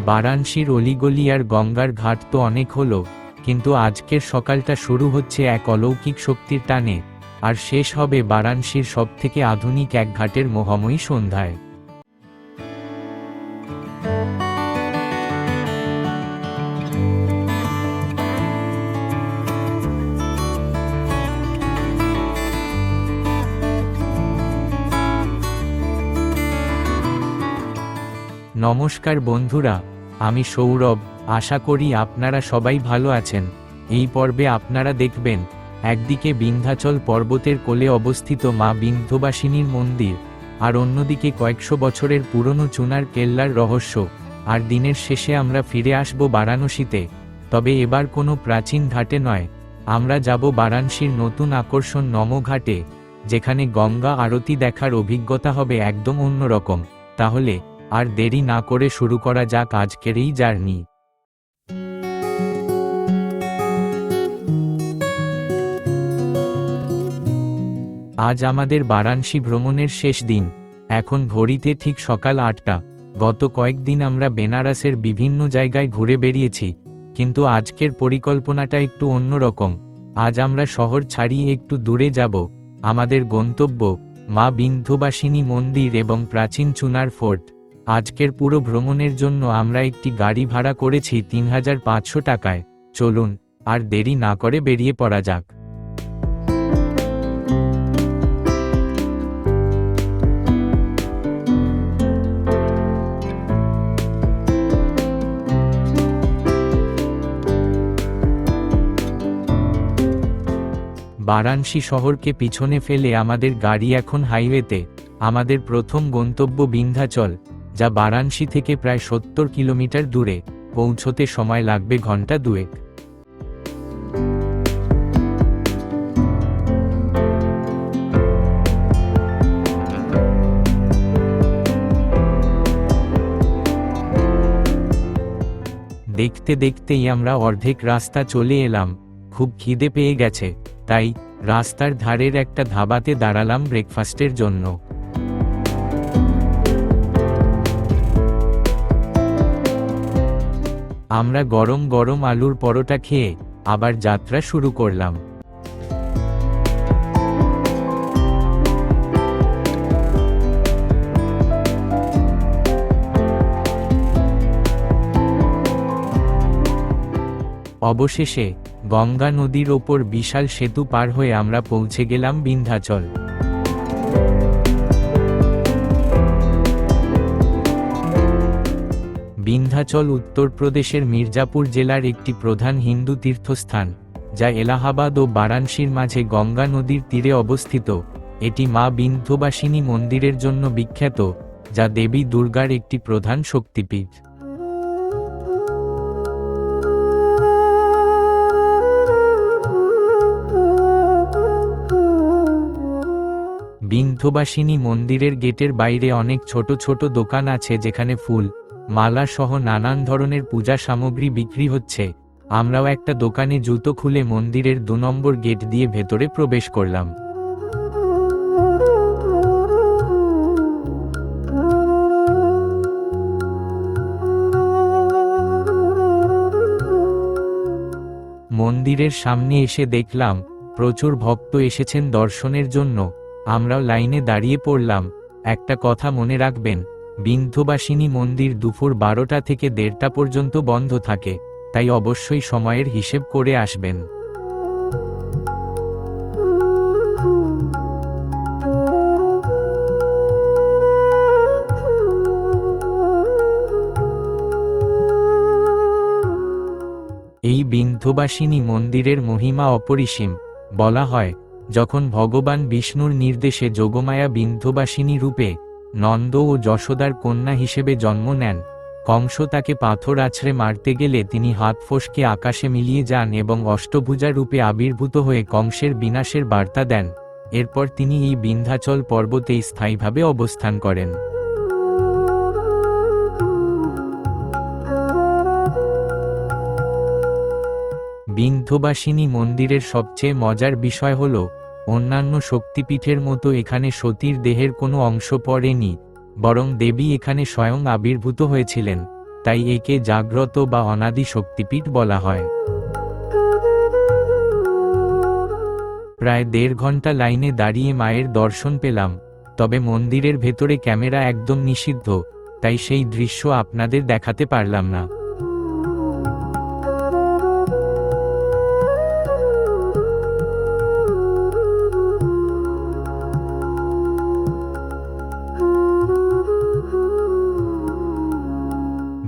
বারাণসীর অলিগলি আর গঙ্গার ঘাট তো অনেক হলো, কিন্তু আজকের সকালটা শুরু হচ্ছে এক অলৌকিক শক্তির টানে, আর শেষ হবে বারাণসীর সবথেকে আধুনিক এক ঘাটের মোহময়ী সন্ধ্যায়। নমস্কার বন্ধুরা, আমি সৌরভ। আশা করি আপনারা সবাই ভালো আছেন। এই পর্বে আপনারা দেখবেন, একদিকে বিন্ধ্যাচল পর্বতের কোলে অবস্থিত মা বিন্ধ্যবাসিনীর মন্দির, আর অন্যদিকে কয়েকশো বছরের পুরনো চুনার কেল্লার রহস্য। আর দিনের শেষে আমরা ফিরে আসব বারাণসীতে, তবে এবার কোনো প্রাচীন ঘাটে নয়। আমরা যাব বারাণসীর নতুন আকর্ষণ নমো ঘাটে, যেখানে গঙ্গা আরতি দেখার অভিজ্ঞতা হবে একদম অন্যরকম। তাহলে আর দেরি না করে শুরু করা যাক আজকের এই জার্নি। আজ আমাদের বারাণসী ভ্রমণের শেষ দিন। এখন ঘড়িতে ঠিক সকাল 8টা। গত কয়েকদিন আমরা বেনারসের বিভিন্ন জায়গায় ঘুরে বেরিয়েছি, কিন্তু আজকের পরিকল্পনাটা একটু অন্যরকম। আজ আমরা শহর ছাড়িয়ে একটু দূরে যাব। আমাদের গন্তব্য মা বিন্ধ্যবাসিনী মন্দির এবং প্রাচীন চুনার ফোর্ট। আজকের পুরো ভ্রমণের জন্য আমরা একটি গাড়ি ভাড়া করেছি 3500 টাকায়। চলুন আর দেরি না করে বেরিয়ে পড়া যাক। বারাণসী শহরকে পিছনে ফেলে আমাদের গাড়ি এখন হাইওয়েতে। আমাদের প্রথম গন্তব্য বিন্ধ্যাচল, যা বারাণসী থেকে প্রায় 70 কিলোমিটার দূরে। পৌঁছতে সময় লাগবে ঘন্টা 2। দেখতে দেখতেই আমরা অর্ধেক রাস্তা চলে এলাম। খুব খিদে পেয়ে গেছে, তাই রাস্তার ধারের একটা ধাবাতে দাঁড়ালাম ব্রেকফাস্টের জন্য। আমরা গরম গরম আলুর পরোটা খেয়ে আবার যাত্রা শুরু করলাম। অবশেষে গঙ্গা নদীর ওপর বিশাল সেতু পার হয়ে আমরা পৌঁছে গেলাম বিন্ধ্যাচল। বিন্ধ্যাচল উত্তরপ্রদেশের মির্জাপুর জেলার একটি প্রধান হিন্দু তীর্থস্থান, যা এলাহাবাদ ও বারাণসীর মাঝে গঙ্গা নদীর তীরে অবস্থিত। এটি মা বিন্ধ্যবাসিনী মন্দিরের জন্য বিখ্যাত, যা দেবী দুর্গার একটি প্রধান শক্তিপীঠ। বিন্ধ্যবাসিনী মন্দিরের গেটের বাইরে অনেক ছোট ছোট দোকান আছে, যেখানে ফুল, মালা সহ নানান ধরনের পূজা সামগ্রী বিক্রি হচ্ছে। আমরাও একটা দোকানে জুতো খুলে মন্দিরের 2 নম্বর গেট দিয়ে ভেতরে প্রবেশ করলাম। মন্দিরের সামনে এসে দেখলাম প্রচুর ভক্ত এসেছেন দর্শনের জন্য। আমরাও লাইনে দাঁড়িয়ে পড়লাম। একটা কথা মনে রাখবেন, বিন্ধ্যবাসিনী মন্দির দুপুর 12টা থেকে 1:30 পর্যন্ত বন্ধ থাকে, তাই অবশ্যই সময়ের হিসেব করে আসবেন। এই বিন্ধ্যবাসিনী মন্দিরের মহিমা অপরিসীম। বলা হয়, যখন ভগবান বিষ্ণুর নির্দেশে যোগমায়া বিন্ধ্যবাসিনী রূপে নন্দ ও যশোদার কন্যা হিসেবে জন্ম নেন, কংস তাকে পাথর আছড়ে মারতে গেলে তিনি হাত ফসকে আকাশে মিলিয়ে যান এবং অষ্টভুজা রূপে আবির্ভূত হয়ে কংসের বিনাশের বার্তা দেন। এরপর তিনি এই বিন্ধ্যাচল পর্বতে স্থায়ীভাবে অবস্থান করেন। বিন্ধ্যবাসিনী মন্দিরের সবচেয়ে মজার বিষয় হল, অন্যান্য শক্তিপীঠের মতো এখানে সতীর দেহের কোনো অংশ পড়েনি, বরং দেবী এখানে স্বয়ং আবির্ভূত হয়েছিলেন। তাই একে জাগ্রত বা অনাদি শক্তিপীঠ বলা হয়। প্রায় 1.5 ঘন্টা লাইনে দাঁড়িয়ে মায়ের দর্শন পেলাম, তবে মন্দিরের ভেতরে ক্যামেরা একদম নিষিদ্ধ, তাই সেই দৃশ্য আপনাদের দেখাতে পারলাম না।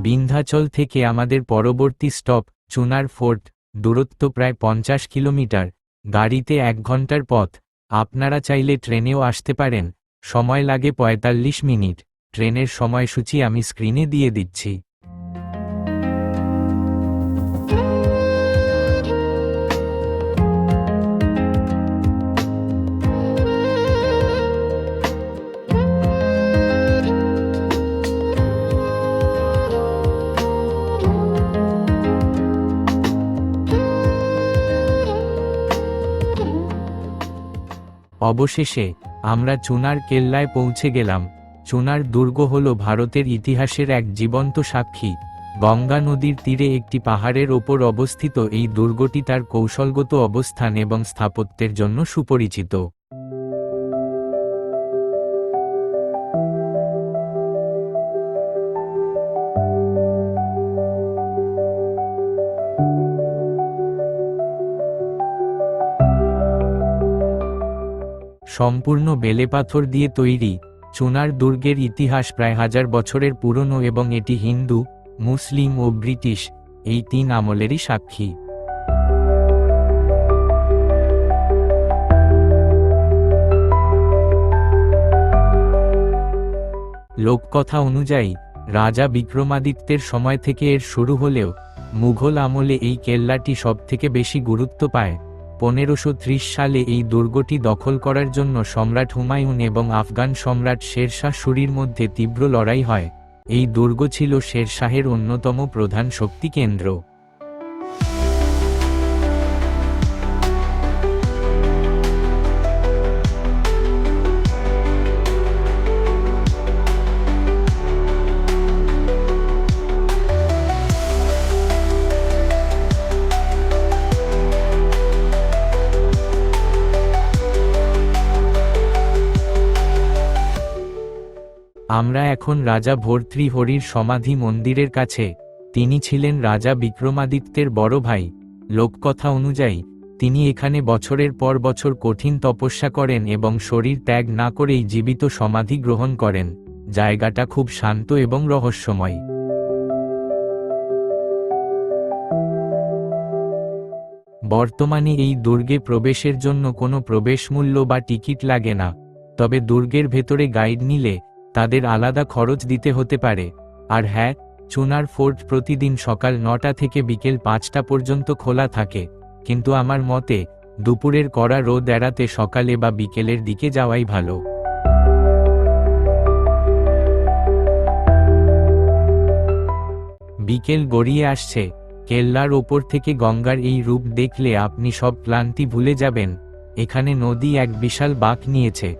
বিন্ধ্যাচল থেকে আমাদের পরবর্তী স্টপ চুনার ফোর্ট, দূরত্ব প্রায় 50 কিলোমিটার, গাড়িতে 1 ঘন্টার পথ। আপনারা চাইলে ট্রেনেও আসতে পারেন, সময় লাগে 45 মিনিট। ট্রেনের সময়সূচি আমি স্ক্রিনে দিয়ে দিচ্ছি। অবশেষে আমরা চুনার কেল্লায় পৌঁছে গেলাম। চুনার দুর্গ হল ভারতের ইতিহাসের এক জীবন্ত সাক্ষী। গঙ্গা নদীর তীরে একটি পাহাড়ের ওপর অবস্থিত এই দুর্গটি তার কৌশলগত অবস্থান এবং স্থাপত্যের জন্য সুপরিচিত। সম্পূর্ণ বেলেপাথর দিয়ে তৈরি, চুনার দুর্গের ইতিহাস প্রায় 1000 বছরের পুরনো এবং এটি হিন্দু, মুসলিম ও ব্রিটিশ এই 3 আমলেরই সাক্ষী। লোককথা অনুযায়ী রাজা বিক্রমাদিত্যের সময় থেকে এর শুরু হলেও মুঘল আমলে এই কেল্লাটি সবথেকে বেশি গুরুত্ব পায়। 1530 সালে এই দুর্গটি দখল করার জন্য সম্রাট হুমায়ুন এবং আফগান সম্রাট শের শাহ সুরির মধ্যে তীব্র লড়াই হয়। এই দুর্গ ছিল শের শাহের অন্যতম প্রধান শক্তি কেন্দ্র। আমরা এখন রাজা ভর্তৃহরির সমাধি মন্দিরের কাছে। তিনি ছিলেন রাজা বিক্রমাদিত্যের বড় ভাই। লোককথা অনুযায়ী তিনি এখানে বছরের পর বছর কঠিন তপস্যা করেন এবং শরীর ত্যাগ না করেই জীবিত সমাধি গ্রহণ করেন। জায়গাটা খুব শান্ত এবং রহস্যময়। বর্তমানে এই দুর্গে প্রবেশের জন্য কোনো প্রবেশমূল্য বা টিকিট লাগে না, তবে দুর্গের ভেতরে গাইড নিলে তাদের আলাদা খরচ দিতে হতে পারে। আর হ্যাঁ, চুনার ফোর্ট প্রতিদিন সকাল 9টা থেকে বিকেল 5টা পর্যন্ত খোলা থাকে, কিন্তু আমার মতে দুপুরের কড়া রোদ এড়াতে সকালে বা বিকেলের দিকে যাওয়াই ভালো। বিকেল গড়িয়ে আসছে। কেল্লার ওপর থেকে গঙ্গার এই রূপ দেখলে আপনি সব ক্লান্তি ভুলে যাবেন। এখানে নদী এক বিশাল বাঁক নিয়েছে,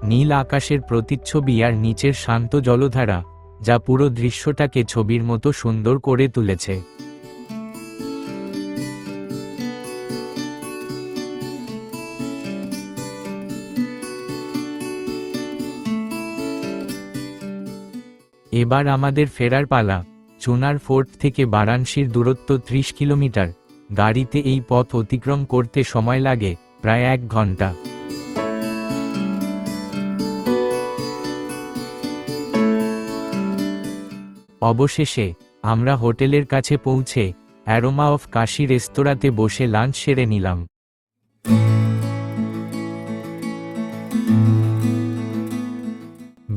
নীল আকাশের প্রতিচ্ছবি আর নিচের শান্ত জলধারা, যা পুরো দৃশ্যটাকে ছবির মতো সুন্দর করে তুলেছে। এবার আমাদের ফেরার পালা। চুনার ফোর্ট থেকে বারাণসীর দূরত্ব 30 কিলোমিটার। গাড়িতে এই পথ অতিক্রম করতে সময় লাগে প্রায় 1 ঘন্টা। অবশেষে আমরা হোটেলের কাছে পৌঁছে অ্যারোমা অফ কাশী রেস্তোরাঁতে বসে লাঞ্চ সেরে নিলাম।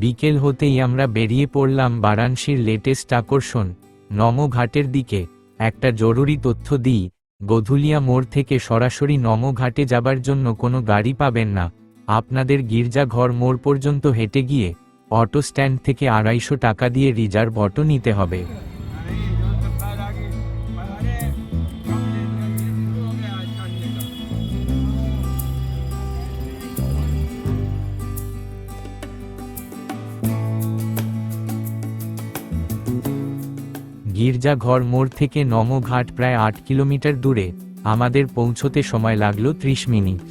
বিকেল হতেই আমরা বেরিয়ে পড়লাম বারাণসীর লেটেস্ট আকর্ষণ নমো ঘাটের দিকে। একটা জরুরি তথ্য দিই, গধুলিয়া মোড় থেকে সরাসরি নমো ঘাটে যাবার জন্য কোনো গাড়ি পাবেন না। আপনাদের গির্জাঘর মোড় পর্যন্ত হেঁটে গিয়ে অটো স্ট্যান্ড থেকে 250 টাকা দিয়ে রিজার্ভ অটো নিতে হবে। গির্জাঘর মোড় থেকে নমো ঘাট প্রায় 8 কিলোমিটার দূরে। আমাদের পৌঁছতে সময় লাগলো 30 মিনিট।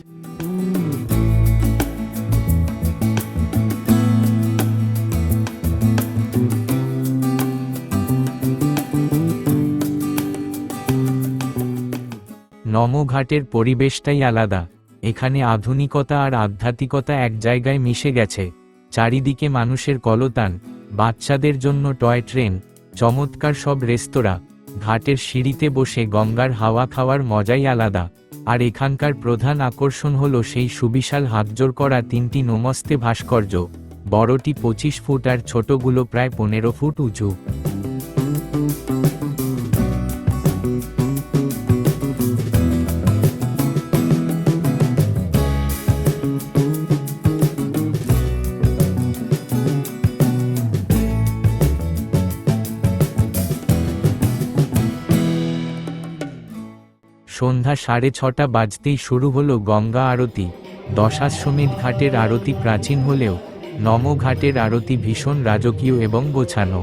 নমো ঘাটের পরিবেশটাই আলাদা। এখানে আধুনিকতা আর আধ্যাত্মিকতা এক জায়গায় মিশে গেছে। চারিদিকে মানুষের কলতান, বাচ্চাদের জন্য টয় ট্রেন, চমৎকার সব রেস্তোরাঁ, ঘাটের সিঁড়িতে বসে গঙ্গার হাওয়া খাওয়ার মজাই আলাদা। আর এখানকার প্রধান আকর্ষণ হলো সেই সুবিশাল হাতজোড় করা 3টি নমস্তে ভাস্কর্য। বড়টি 25 ফুট আর ছোটগুলো প্রায় 15 ফুট উঁচু। সন্ধ্যা 6:30 বাজতেই শুরু হলো গঙ্গা আরতি। দশাশ্বমেধ ঘাটের আরতি প্রাচীন হলেও নমো ঘাটের আরতি ভীষণ রাজকীয় এবং গোছানো।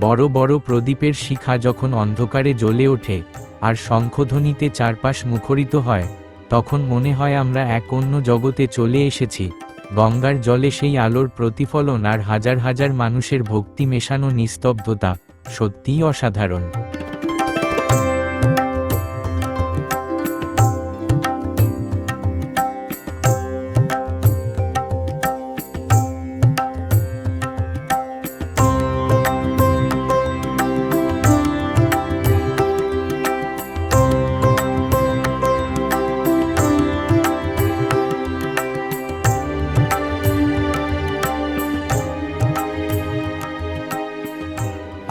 বড় বড় প্রদীপের শিখা যখন অন্ধকারে জ্বলে ওঠে আর শঙ্খধ্বনিতে চারপাশ মুখরিত হয়, তখন মনে হয় আমরা এক অন্য জগতে চলে এসেছি। গঙ্গার জলে সেই আলোর প্রতিফলন আর হাজার হাজার মানুষের ভক্তি মেশানো নিস্তব্ধতা সত্যিই অসাধারণ।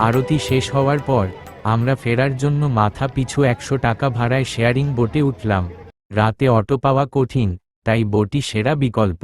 আরতি শেষ হওয়ার পর আমরা ফেরার জন্য মাথা পিছু 100 টাকা ভাড়ায় শেয়ারিং বোটে উঠলাম। রাতে অটো পাওয়া কঠিন, তাই বোটই সেরা বিকল্প।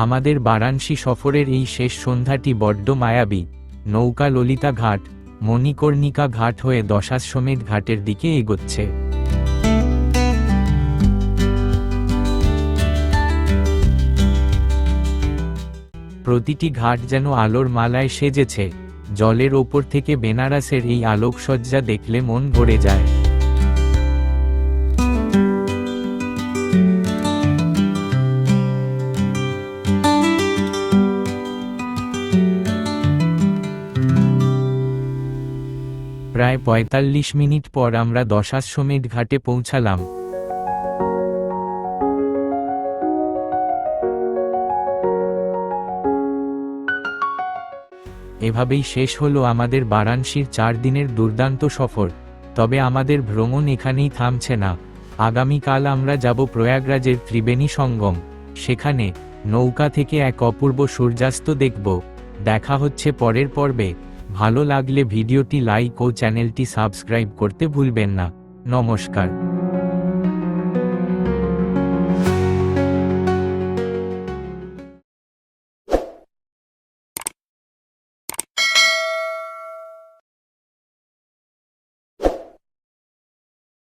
আমাদের বারাণসী সফরের এই শেষ সন্ধ্যাটি বড্ড মায়াবী। নৌকা ললিতা ঘাট, মণিকর্ণিকা ঘাট হয়ে দশাশ্বমেধ ঘাটের দিকে এগোচ্ছে। প্রতিটি ঘাট যেন আলোর মালায় সেজেছে। জলের ওপর থেকে বেনারসের এই আলোকসজ্জা দেখলে মন ভরে যায়। প্রায় 45 মিনিট পর আমরা দশাশ্বমেধ ঘাটে পৌঁছালাম। এভাবেই শেষ হলো আমাদের বারাণসীর 4 দিনের দুর্দান্ত সফর। তবে আমাদের ভ্রমণ এখানেই থামছে না। আগামীকাল আমরা যাব প্রয়াগরাজের ত্রিবেণী সঙ্গম। সেখানে নৌকা থেকে এক অপূর্ব সূর্যাস্ত দেখব। দেখা হচ্ছে পরের পর্বে। ভালো লাগলে ভিডিওটি লাইক ও চ্যানেলটি সাবস্ক্রাইব করতে ভুলবেন না। নমস্কার।